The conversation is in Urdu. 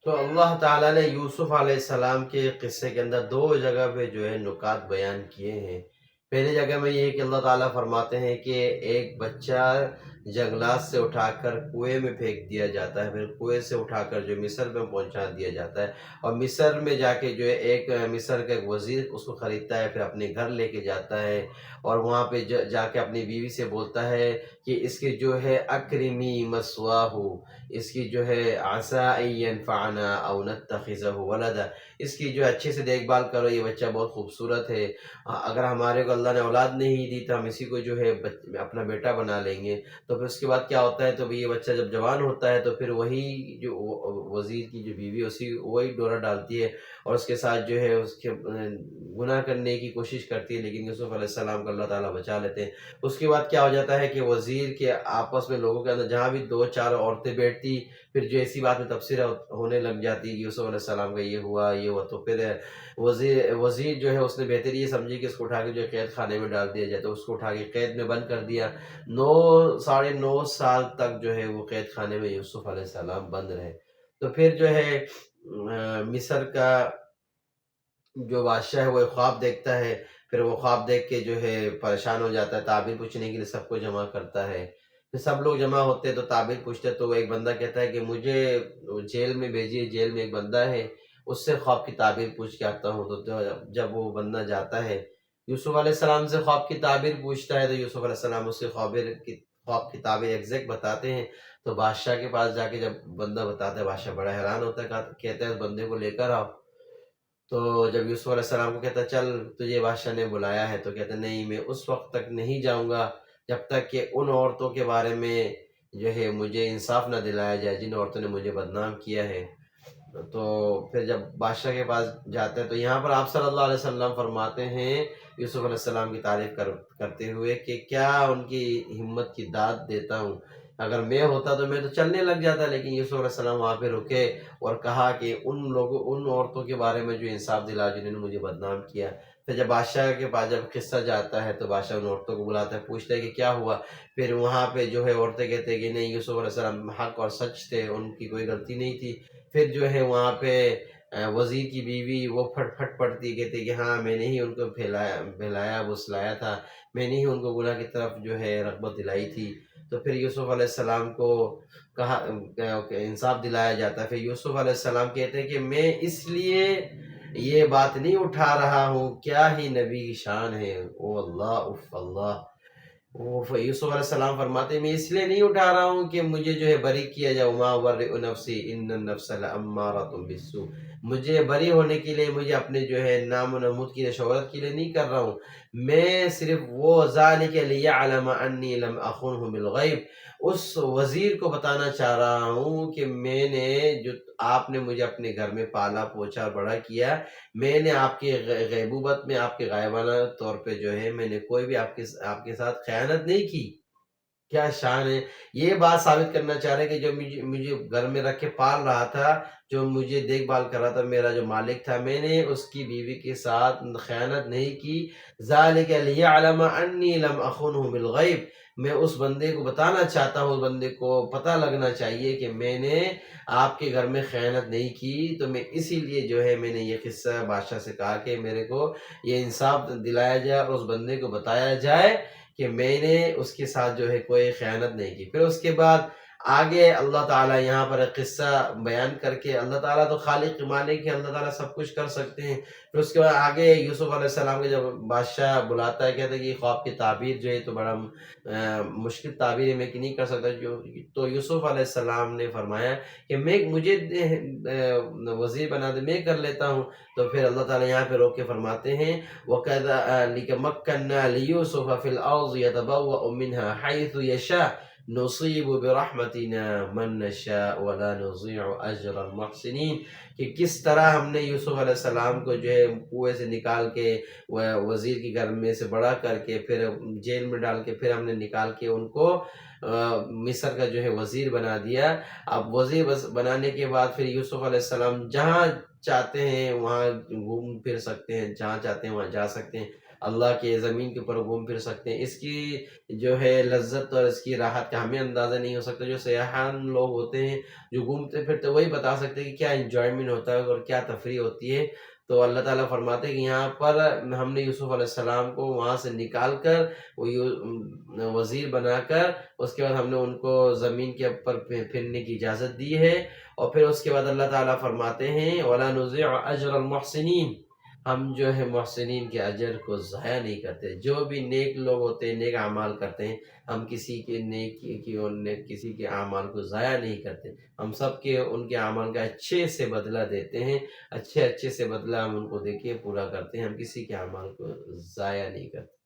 تو اللہ تعالیٰ نے یوسف علیہ السلام کے قصے کے اندر دو جگہ پہ جو ہے نکات بیان کیے ہیں۔ پہلی جگہ میں یہ ہے کہ اللہ تعالیٰ فرماتے ہیں کہ ایک بچہ جنگلات سے اٹھا کر کنویں میں پھینک دیا جاتا ہے، پھر کنویں سے اٹھا کر جو مصر میں پہنچا دیا جاتا ہے، اور مصر میں جا کے جو ہے ایک مصر کا ایک وزیر اس کو خریدتا ہے، پھر اپنے گھر لے کے جاتا ہے، اور وہاں پہ جا کے اپنی بیوی سے بولتا ہے کہ اس کے جو ہے اکرمی مسواہ، اس کی جو ہے عسیٰ ان ینفعنا او نتخذہ ولدا، اس کی جو اچھے سے دیکھ بھال کرو، یہ بچہ بہت خوبصورت ہے، اگر ہمارے کو اللہ نے اولاد نہیں دی تو ہم اسی کو جو ہے اپنا بیٹا بنا لیں گے۔ تو پھر اس کے بعد کیا ہوتا ہے، تو یہ بچہ جب جوان ہوتا ہے تو پھر وہی جو وزیر کی جو بیوی اسی وہی ڈورا ڈالتی ہے، اور اس کے ساتھ جو ہے اس کے گناہ کرنے کی کوشش کرتی ہے، لیکن یوسف علیہ السلام کو اللہ تعالیٰ بچا لیتے ہیں۔ اس کے بعد کیا ہو جاتا ہے کہ وزیر کے آپس میں لوگوں کے اندر جہاں بھی دو چار عورتیں بیٹھتی، پھر جو ایسی بات میں تبصرہ ہونے لگ جاتی کہ یوسف علیہ السلام کا یہ ہوا یہ ہوا، تو پھر وزیر جو ہے اس نے بہتر یہ سمجھی کہ اس کو اٹھا کے جو قید خانے میں ڈال دیا جائے، تو اس کو اٹھا کے قید میں بند کر دیا۔ 9 ساڑھے 9 سال تک جو ہے وہ قید خانے میں یوسف علیہ السلام بند رہے۔ تو پھر جو ہے مصر کا جو بادشاہ ہے وہ ایک خواب دیکھتا ہے، پھر وہ خواب دیکھ کے جو ہے پریشان ہو جاتا ہے، تعبیر پوچھنے کے لیے سب کو جمع کرتا ہے، پھر سب لوگ جمع ہوتے ہیں تو تعبیر پوچھتے ہیں، تو وہ ایک بندہ کہتا ہے کہ مجھے جیل میں بھیجیے، جیل میں ایک بندہ ہے، اس سے خواب کی تعبیر پوچھ کے آتا ہوں۔ تو جب وہ بندہ جاتا ہے یوسف علیہ السلام سے خواب کی تعبیر پوچھتا ہے، تو یوسف علیہ السلام اس کے خواب کی تعبیر ایگزیکٹ بتاتے ہیں۔ تو بادشاہ کے پاس جا کے جب بندہ بتاتا ہے، بادشاہ بڑا حیران ہوتا ہے، کہتا ہے اس بندے کو لے کر آؤ۔ تو جب یوسف علیہ السلام کو کہتا چل تجھے بادشاہ نے بلایا ہے، تو کہتا نہیں، میں اس وقت تک نہیں جاؤں گا جب تک کہ ان عورتوں کے بارے میں جو ہے مجھے انصاف نہ دلایا جائے جن عورتوں نے مجھے بدنام کیا ہے۔ تو پھر جب بادشاہ کے پاس جاتے ہیں تو یہاں پر آپ صلی اللہ علیہ وسلم فرماتے ہیں یوسف علیہ السلام کی تعریف کرتے ہوئے کہ کیا ان کی ہمت کی داد دیتا ہوں، اگر میں ہوتا تو میں تو چلنے لگ جاتا، لیکن یوسف علیہ السلام وہاں پہ رکے اور کہا کہ ان عورتوں کے بارے میں جو انصاف دلا جنہوں نے مجھے بدنام کیا۔ پھر جب بادشاہ کے پاس جب قصہ جاتا ہے تو بادشاہ ان عورتوں کو بلاتا ہے، پوچھتا ہے کہ کیا ہوا۔ پھر وہاں پہ جو ہے عورتیں کہتے ہیں کہ نہیں، یوسف علیہ السلام حق اور سچ تھے، ان کی کوئی غلطی نہیں تھی۔ پھر جو ہے وہاں پہ وزیر کی بیوی وہ پھٹ پڑتی، کہتی کہ ہاں میں نے ہی ان کو بہلایا بسلایا تھا، میں نے ہی ان کو گناہ کی طرف جو ہے رغبت دلائی تھی۔ تو پھر یوسف علیہ السلام کو کہا کہ انصاف دلایا جاتا ہے۔ پھر یوسف علیہ السلام کہتے ہیں کہ میں اس لیے یہ بات نہیں اٹھا رہا ہوں، کیا ہی نبی کی شان ہے، او اللہ اف اللہ۔ یوسف علیہ السلام فرماتے ہیں میں اس لیے نہیں اٹھا رہا ہوں کہ مجھے جو ہے بری کیا جائے، وما ابرئ نفسی ان النفس لامارۃ بالسوء، مجھے بری ہونے کے لیے، مجھے اپنے جو ہے نام و نمود کے لیے، شہرت کے لیے نہیں کر رہا ہوں، میں صرف وہ ذالک لیعلم انی لم اخنہ بالغیب، اس وزیر کو بتانا چاہ رہا ہوں کہ میں نے جو آپ نے مجھے اپنے گھر میں پالا پوچھا بڑا کیا، میں نے آپ کے غیبوبت میں، آپ کے غائبانہ طور پہ جو ہے میں نے کوئی بھی آپ کے ساتھ خیانت نہیں کی۔ کیا شان ہے، یہ بات ثابت کرنا چاہ رہے ہیں کہ جو مجھے گھر میں رکھ کے پال رہا تھا، جو مجھے دیکھ بھال کر رہا تھا، میرا جو مالک تھا، میں نے اس کی بیوی کے ساتھ خیانت نہیں کی۔ ذالک لیعلم انی لم اخنہ بالغیب، میں اس بندے کو بتانا چاہتا ہوں، اس بندے کو پتہ لگنا چاہیے کہ میں نے آپ کے گھر میں خیانت نہیں کی، تو میں اسی لیے جو ہے میں نے یہ قصہ بادشاہ سے کہا کہ میرے کو یہ انصاف دلایا جائے اور اس بندے کو بتایا جائے کہ میں نے اس کے ساتھ جو ہے کوئی خیانت نہیں کی۔ پھر اس کے بعد آگے اللہ تعالیٰ یہاں پر ایک قصہ بیان کر کے، اللہ تعالیٰ تو خالق مالک ہے، اللہ تعالیٰ سب کچھ کر سکتے ہیں۔ پھر اس کے بعد آگے یوسف علیہ السلام کے جب بادشاہ بلاتا ہے، کہتا ہے کہ یہ خواب کی تعبیر جو ہے تو بڑا مشکل تعبیر ہے، میں کہ نہیں کر سکتا، تو یوسف علیہ السلام نے فرمایا کہ مجھے وزیر بنا دے، میں کر لیتا ہوں۔ تو پھر اللہ تعالیٰ یہاں پہ روک کے فرماتے ہیں وَكَذَلِكَ مَكَّنَّا لِيُوسُفَ فِي الْأَرْضِ يَتَبَوَّأُ مِنْهَا حَيْثُ يَشَاءُ نُصِيبُ بِرَحْمَتِنَا مَن نَّشَاءُ وَلَا نُضِيعُ أَجْرَ الْمُحْسِنِينَ، کہ کس طرح ہم نے یوسف علیہ السلام کو جو ہے کنویں سے نکال کے، وزیر کے گھر میں سے بڑا کر کے، پھر جیل میں ڈال کے، پھر ہم نے نکال کے ان کو مصر کا جو ہے وزیر بنا دیا۔ اب وزیر بنانے کے بعد پھر یوسف علیہ السلام جہاں چاہتے ہیں وہاں گھوم پھر سکتے ہیں، جہاں چاہتے ہیں وہاں جا سکتے ہیں۔ اللہ کے زمین کے اوپر گھوم پھر سکتے ہیں۔ اس کی جو ہے لذت اور اس کی راحت کا ہمیں اندازہ نہیں ہو سکتا۔ جو سیاحان لوگ ہوتے ہیں جو گھومتے پھرتے وہی بتا سکتے ہیں کہ کیا انجوائمنٹ ہوتا ہے اور کیا تفریح ہوتی ہے۔ تو اللہ تعالیٰ فرماتے ہیں کہ یہاں پر ہم نے یوسف علیہ السلام کو وہاں سے نکال کر وزیر بنا کر اس کے بعد ہم نے ان کو زمین کے اوپر پھرنے کی اجازت دی ہے۔ اور پھر اس کے بعد اللہ تعالیٰ فرماتے ہیں وَلَا نُضِيعُ أَجْرَ الْمُحْسِنِينَ، ہم جو ہے محسنین کے اجر کو ضائع نہیں کرتے۔ جو بھی نیک لوگ ہوتے ہیں، نیک اعمال کرتے ہیں، ہم کسی کے کسی کے اعمال کو ضائع نہیں کرتے۔ ہم سب کے ان کے اعمال کا اچھے سے بدلہ دیتے ہیں، اچھے سے بدلہ ہم ان کو دے کے پورا کرتے ہیں، ہم کسی کے اعمال کو ضائع نہیں کرتے۔